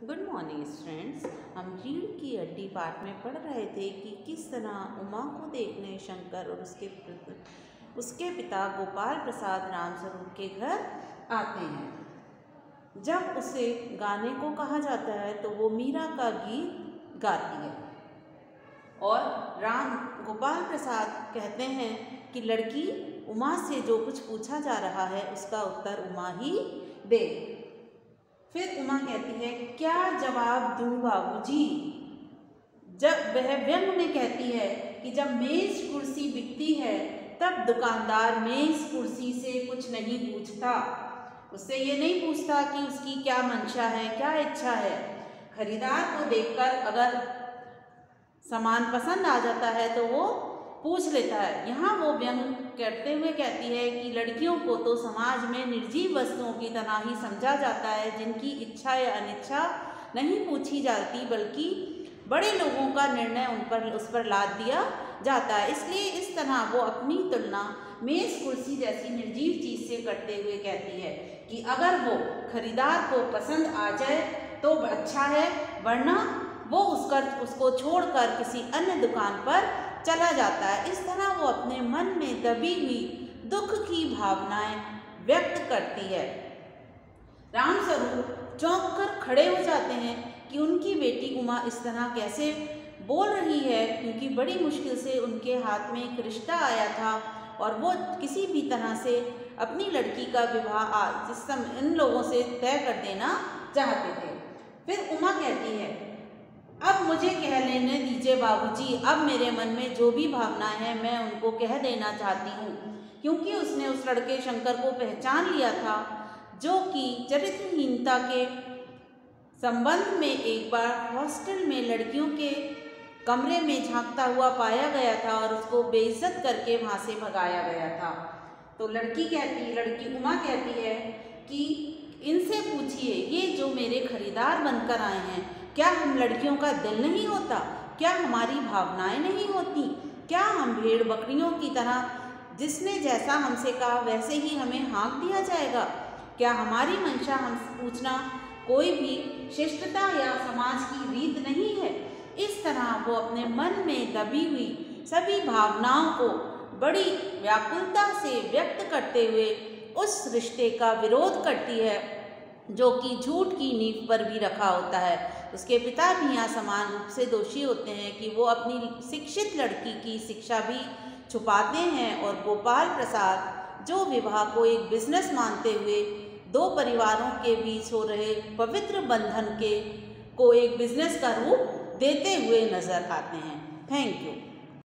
Good morning students. हम रीढ़ की हड्डी पाठ में पढ़ रहे थे कि किस तरह उमा को देखने शंकर और उसके पिता गोपाल प्रसाद रामस्वरूप के घर आते हैं। जब उसे गाने को कहा जाता है तो वो मीरा का गीत गाती है और गोपाल प्रसाद कहते हैं कि लड़की उमा से जो कुछ पूछा जा रहा है उसका उत्तर उमा ही दे। फिर उमा कहती है, क्या जवाब दूं बाबूजी। जब वह व्यंग में कहती है कि जब मेज कुर्सी बिकती है तब दुकानदार मेज कुर्सी से कुछ नहीं पूछता। उससे ये नहीं पूछता कि उसकी क्या मंशा है, क्या इच्छा है। खरीदार को देखकर अगर सामान पसंद आ जाता है तो वो पूछ लेता है। यहाँ वो व्यंग करते हुए कहती है कि लड़कियों को तो समाज में निर्जीव वस्तुओं की तरह ही समझा जाता है, जिनकी इच्छा या अनिच्छा नहीं पूछी जाती, बल्कि बड़े लोगों का निर्णय उस पर लाद दिया जाता है। इसलिए इस तरह वो अपनी तुलना मेज कुर्सी जैसी निर्जीव चीज़ से करते हुए कहती है कि अगर वो खरीदार को पसंद आ जाए तो अच्छा है, वरना वो उसको छोड़कर किसी अन्य दुकान पर चला जाता है। इस तरह वो अपने मन में दबी हुई दुख की भावनाएं व्यक्त करती है। रामस्वरूप चौंक कर खड़े हो जाते हैं कि उनकी बेटी उमा इस तरह कैसे बोल रही है, क्योंकि बड़ी मुश्किल से उनके हाथ में एक रिश्ता आया था और वो किसी भी तरह से अपनी लड़की का विवाह जिस समय इन लोगों से तय कर देना चाहते थे। फिर उमा कहती है, अब मुझे कह लेने दीजिए बाबूजी, अब मेरे मन में जो भी भावनाएं हैं मैं उनको कह देना चाहती हूँ, क्योंकि उसने उस लड़के शंकर को पहचान लिया था जो कि चरित्रहीनता के संबंध में एक बार हॉस्टल में लड़कियों के कमरे में झांकता हुआ पाया गया था और उसको बेइज्जत करके वहाँ से भगाया गया था। तो लड़की उमा कहती है कि इनसे पूछिए, ये जो मेरे खरीदार बनकर आए हैं, क्या हम लड़कियों का दिल नहीं होता? क्या हमारी भावनाएं नहीं होती? क्या हम भेड़ बकरियों की तरह जिसने जैसा हमसे कहा वैसे ही हमें हाँक दिया जाएगा? क्या हमारी मंशा हम पूछना कोई भी शिष्टता या समाज की रीत नहीं है? इस तरह वो अपने मन में दबी हुई सभी भावनाओं को बड़ी व्याकुलता से व्यक्त करते हुए उस रिश्ते का विरोध करती है जो कि झूठ की नींव पर भी रखा होता है। उसके पिता भी यहाँ समान रूप से दोषी होते हैं कि वो अपनी शिक्षित लड़की की शिक्षा भी छुपाते हैं और गोपाल प्रसाद जो विवाह को एक बिजनेस मानते हुए दो परिवारों के बीच हो रहे पवित्र बंधन को एक बिजनेस का रूप देते हुए नजर आते हैं। Thank you.